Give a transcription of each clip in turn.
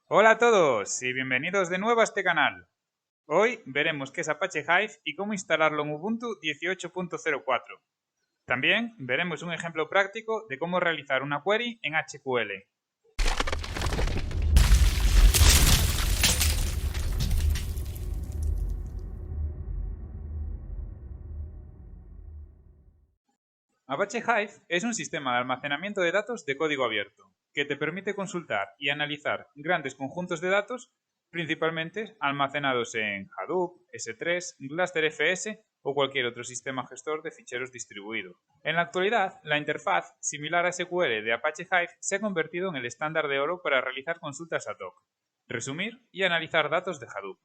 Hola a todos y bienvenidos de nuevo a este canal. Hoy veremos qué es Apache Hive y cómo instalarlo en Ubuntu 18.04. También veremos un ejemplo práctico de cómo realizar una query en HQL. Apache Hive es un sistema de almacenamiento de datos de código abierto, que te permite consultar y analizar grandes conjuntos de datos, principalmente almacenados en Hadoop, S3, GlusterFS o cualquier otro sistema gestor de ficheros distribuido. En la actualidad, la interfaz similar a SQL de Apache Hive se ha convertido en el estándar de oro para realizar consultas ad hoc, resumir y analizar datos de Hadoop.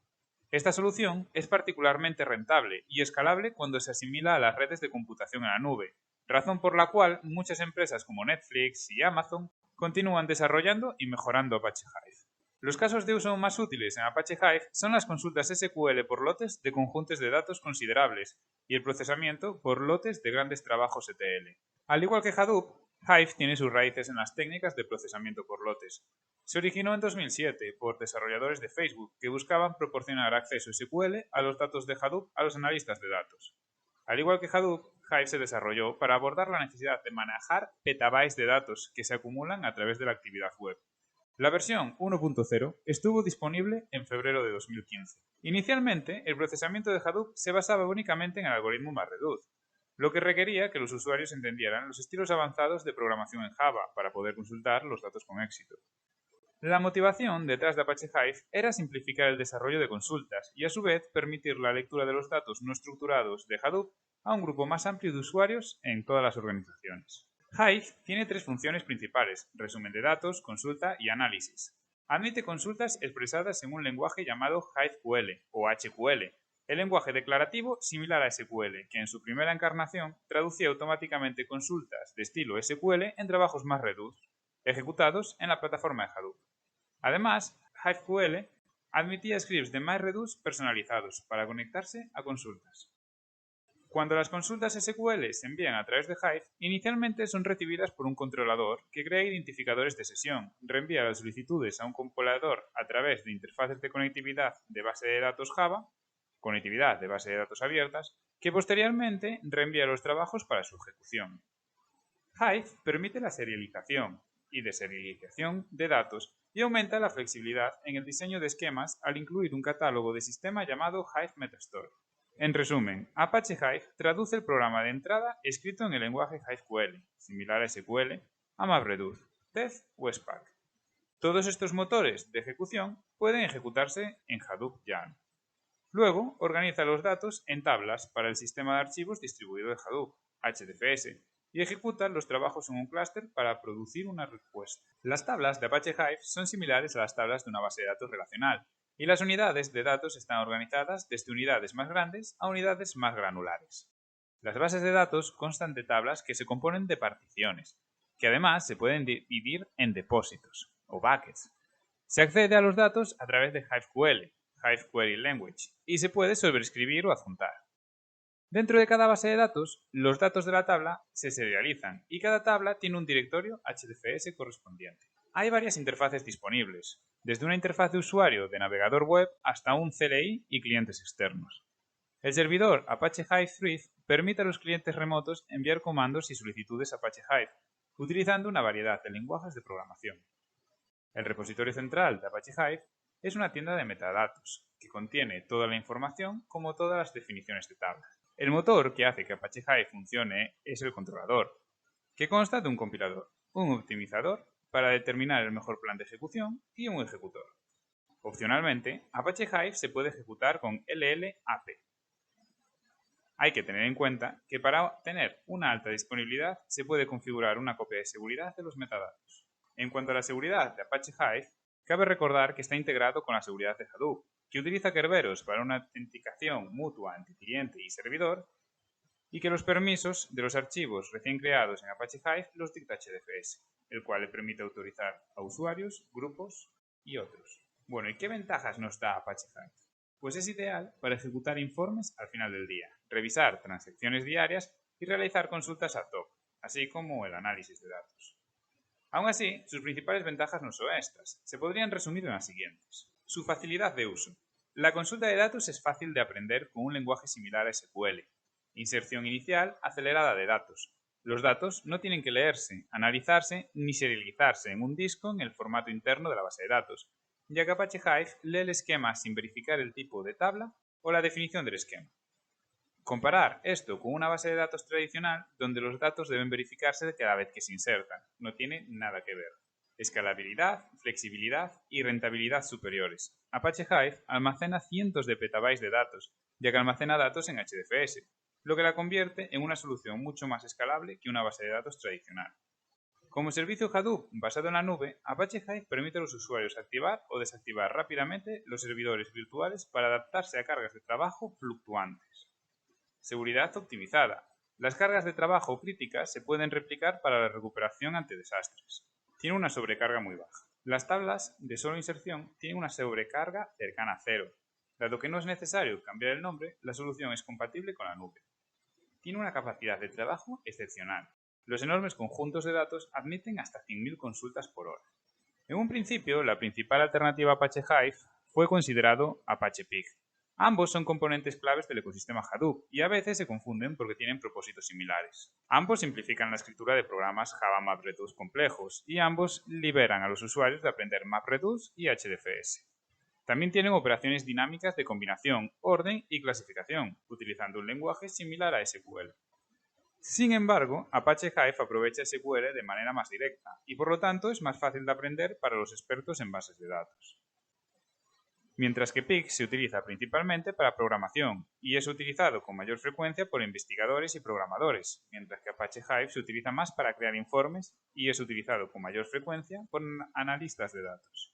Esta solución es particularmente rentable y escalable cuando se asimila a las redes de computación en la nube, razón por la cual muchas empresas como Netflix y Amazon continúan desarrollando y mejorando Apache Hive. Los casos de uso más útiles en Apache Hive son las consultas SQL por lotes de conjuntos de datos considerables y el procesamiento por lotes de grandes trabajos ETL. Al igual que Hadoop, Hive tiene sus raíces en las técnicas de procesamiento por lotes. Se originó en 2007 por desarrolladores de Facebook que buscaban proporcionar acceso SQL a los datos de Hadoop a los analistas de datos. Al igual que Hadoop, Hive se desarrolló para abordar la necesidad de manejar petabytes de datos que se acumulan a través de la actividad web. La versión 1.0 estuvo disponible en febrero de 2015. Inicialmente, el procesamiento de Hadoop se basaba únicamente en el algoritmo MapReduce, lo que requería que los usuarios entendieran los estilos avanzados de programación en Java para poder consultar los datos con éxito. La motivación detrás de Apache Hive era simplificar el desarrollo de consultas y a su vez permitir la lectura de los datos no estructurados de Hadoop a un grupo más amplio de usuarios en todas las organizaciones. Hive tiene tres funciones principales: resumen de datos, consulta y análisis. Admite consultas expresadas en un lenguaje llamado HiveQL o HQL, el lenguaje declarativo similar a SQL, que en su primera encarnación traducía automáticamente consultas de estilo SQL en trabajos más reducidos, ejecutados en la plataforma de Hadoop. Además, HiveQL admitía scripts de MyReduce personalizados para conectarse a consultas. Cuando las consultas SQL se envían a través de Hive, inicialmente son recibidas por un controlador que crea identificadores de sesión, reenvía las solicitudes a un compilador a través de interfaces de conectividad de base de datos Java, conectividad de base de datos abiertas, que posteriormente reenvía los trabajos para su ejecución. Hive permite la serialización y deserialización de datos y aumenta la flexibilidad en el diseño de esquemas al incluir un catálogo de sistema llamado Hive Metastore. En resumen, Apache Hive traduce el programa de entrada escrito en el lenguaje HiveQL, similar a SQL, a MapReduce, Tez o Spark. Todos estos motores de ejecución pueden ejecutarse en Hadoop YARN. Luego, organiza los datos en tablas para el sistema de archivos distribuido de Hadoop, HDFS, y ejecuta los trabajos en un clúster para producir una respuesta. Las tablas de Apache Hive son similares a las tablas de una base de datos relacional, y las unidades de datos están organizadas desde unidades más grandes a unidades más granulares. Las bases de datos constan de tablas que se componen de particiones, que además se pueden dividir en depósitos, o buckets. Se accede a los datos a través de HiveQL, Hive Query Language, y se puede sobreescribir o adjuntar. Dentro de cada base de datos, los datos de la tabla se serializan y cada tabla tiene un directorio HDFS correspondiente. Hay varias interfaces disponibles, desde una interfaz de usuario de navegador web hasta un CLI y clientes externos. El servidor Apache Hive Thread permite a los clientes remotos enviar comandos y solicitudes Apache Hive, utilizando una variedad de lenguajes de programación. El repositorio central de Apache Hive es una tienda de metadatos, que contiene toda la información como todas las definiciones de tablas. El motor que hace que Apache Hive funcione es el controlador, que consta de un compilador, un optimizador para determinar el mejor plan de ejecución y un ejecutor. Opcionalmente, Apache Hive se puede ejecutar con LLAP. Hay que tener en cuenta que para tener una alta disponibilidad se puede configurar una copia de seguridad de los metadatos. En cuanto a la seguridad de Apache Hive, cabe recordar que está integrado con la seguridad de Hadoop, que utiliza Kerberos para una autenticación mutua entre cliente y servidor, y que los permisos de los archivos recién creados en Apache Hive los dicta HDFS, el cual le permite autorizar a usuarios, grupos y otros. Bueno, ¿y qué ventajas nos da Apache Hive? Pues es ideal para ejecutar informes al final del día, revisar transacciones diarias y realizar consultas ad hoc, así como el análisis de datos. Aún así, sus principales ventajas no son estas. Se podrían resumir en las siguientes. Su facilidad de uso. La consulta de datos es fácil de aprender con un lenguaje similar a SQL. Inserción inicial acelerada de datos. Los datos no tienen que leerse, analizarse ni serializarse en un disco en el formato interno de la base de datos, ya que Apache Hive lee el esquema sin verificar el tipo de tabla o la definición del esquema. Comparar esto con una base de datos tradicional donde los datos deben verificarse cada vez que se insertan. No tiene nada que ver. Escalabilidad, flexibilidad y rentabilidad superiores. Apache Hive almacena cientos de petabytes de datos, ya que almacena datos en HDFS, lo que la convierte en una solución mucho más escalable que una base de datos tradicional. Como servicio Hadoop basado en la nube, Apache Hive permite a los usuarios activar o desactivar rápidamente los servidores virtuales para adaptarse a cargas de trabajo fluctuantes. Seguridad optimizada. Las cargas de trabajo críticas se pueden replicar para la recuperación ante desastres. Tiene una sobrecarga muy baja. Las tablas de solo inserción tienen una sobrecarga cercana a cero. Dado que no es necesario cambiar el nombre, la solución es compatible con la nube. Tiene una capacidad de trabajo excepcional. Los enormes conjuntos de datos admiten hasta 100.000 consultas por hora. En un principio, la principal alternativa a Apache Hive fue considerado Apache Pig. Ambos son componentes claves del ecosistema Hadoop y a veces se confunden porque tienen propósitos similares. Ambos simplifican la escritura de programas Java MapReduce complejos y ambos liberan a los usuarios de aprender MapReduce y HDFS. También tienen operaciones dinámicas de combinación, orden y clasificación, utilizando un lenguaje similar a SQL. Sin embargo, Apache Hive aprovecha SQL de manera más directa y por lo tanto es más fácil de aprender para los expertos en bases de datos. Mientras que Pig se utiliza principalmente para programación y es utilizado con mayor frecuencia por investigadores y programadores, mientras que Apache Hive se utiliza más para crear informes y es utilizado con mayor frecuencia por analistas de datos.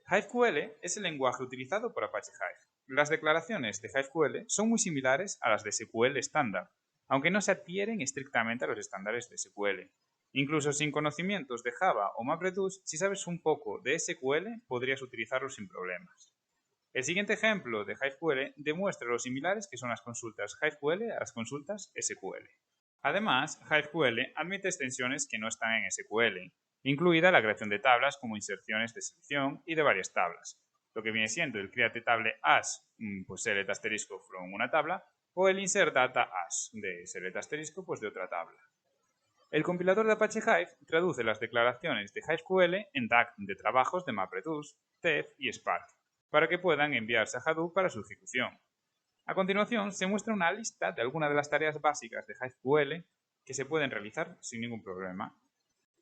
HiveQL es el lenguaje utilizado por Apache Hive. Las declaraciones de HiveQL son muy similares a las de SQL estándar, aunque no se adhieren estrictamente a los estándares de SQL. Incluso sin conocimientos de Java o MapReduce, si sabes un poco de SQL, podrías utilizarlo sin problemas. El siguiente ejemplo de HiveQL demuestra lo similares que son las consultas HiveQL a las consultas SQL. Además, HiveQL admite extensiones que no están en SQL, incluida la creación de tablas como inserciones de selección y de varias tablas, lo que viene siendo el create table as, pues select asterisco from una tabla, o el insert data as, de select asterisco, pues de otra tabla. El compilador de Apache Hive traduce las declaraciones de HiveQL en DAG de trabajos de MapReduce, TF y Spark, para que puedan enviarse a Hadoop para su ejecución. A continuación, se muestra una lista de algunas de las tareas básicas de HiveQL que se pueden realizar sin ningún problema.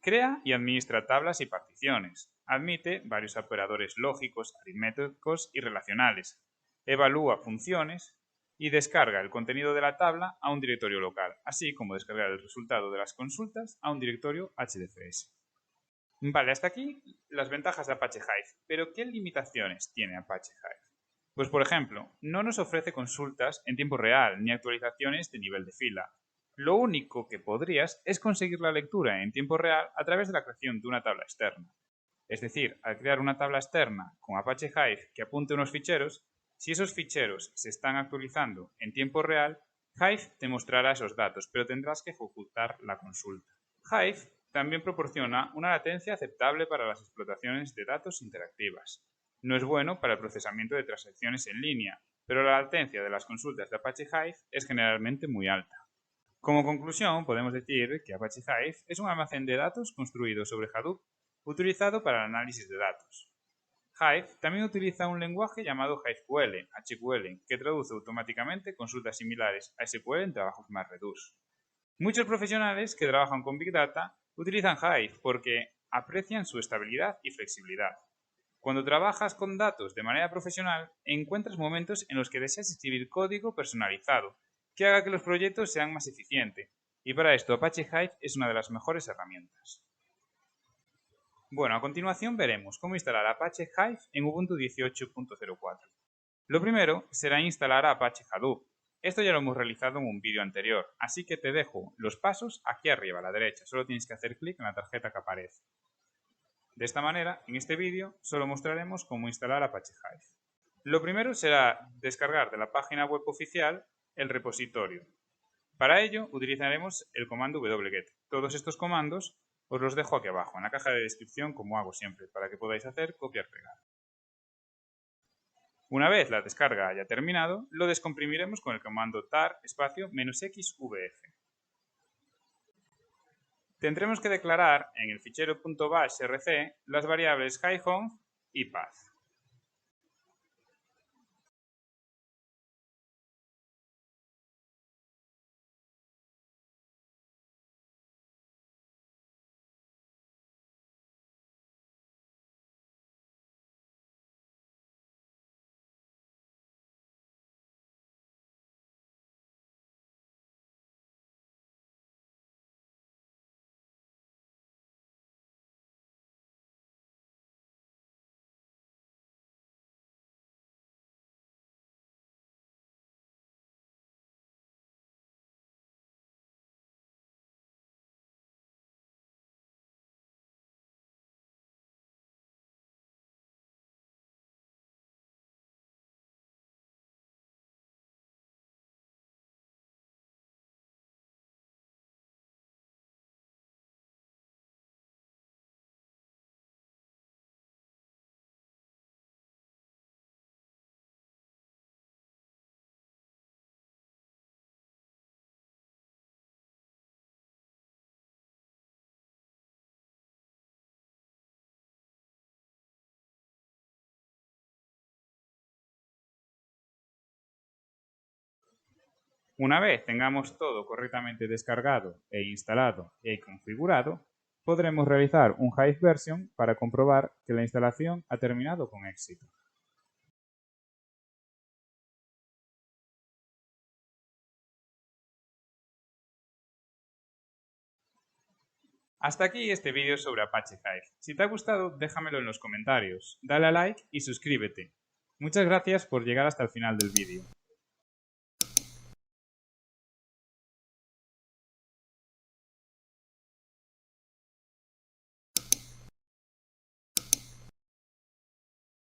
Crea y administra tablas y particiones. Admite varios operadores lógicos, aritméticos y relacionales. Evalúa funciones y descarga el contenido de la tabla a un directorio local, así como descargar el resultado de las consultas a un directorio HDFS. Vale, hasta aquí las ventajas de Apache Hive, pero ¿qué limitaciones tiene Apache Hive? Pues por ejemplo, no nos ofrece consultas en tiempo real ni actualizaciones de nivel de fila. Lo único que podrías es conseguir la lectura en tiempo real a través de la creación de una tabla externa. Es decir, al crear una tabla externa con Apache Hive que apunte unos ficheros, si esos ficheros se están actualizando en tiempo real, Hive te mostrará esos datos, pero tendrás que ejecutar la consulta. Hive también proporciona una latencia aceptable para las explotaciones de datos interactivas. No es bueno para el procesamiento de transacciones en línea, pero la latencia de las consultas de Apache Hive es generalmente muy alta. Como conclusión, podemos decir que Apache Hive es un almacén de datos construido sobre Hadoop utilizado para el análisis de datos. Hive también utiliza un lenguaje llamado HiveQL, HQL, que traduce automáticamente consultas similares a SQL en trabajos MapReduce. Muchos profesionales que trabajan con Big Data utilizan Hive porque aprecian su estabilidad y flexibilidad. Cuando trabajas con datos de manera profesional, encuentras momentos en los que deseas escribir código personalizado que haga que los proyectos sean más eficientes, y para esto Apache Hive es una de las mejores herramientas. Bueno, a continuación veremos cómo instalar Apache Hive en Ubuntu 18.04. Lo primero será instalar a Apache Hadoop. Esto ya lo hemos realizado en un vídeo anterior, así que te dejo los pasos aquí arriba a la derecha, solo tienes que hacer clic en la tarjeta que aparece. De esta manera, en este vídeo solo mostraremos cómo instalar Apache Hive. Lo primero será descargar de la página web oficial el repositorio. Para ello utilizaremos el comando wget. Todos estos comandos Os los dejo aquí abajo, en la caja de descripción, como hago siempre, para que podáis hacer copiar-pegar. Una vez la descarga haya terminado, lo descomprimiremos con el comando tar -xvf. Tendremos que declarar en el fichero .bash rc las variables highHonk y path. Una vez tengamos todo correctamente descargado e instalado y configurado, podremos realizar un Hive version para comprobar que la instalación ha terminado con éxito. Hasta aquí este vídeo sobre Apache Hive. Si te ha gustado, déjamelo en los comentarios, dale a like y suscríbete. Muchas gracias por llegar hasta el final del vídeo.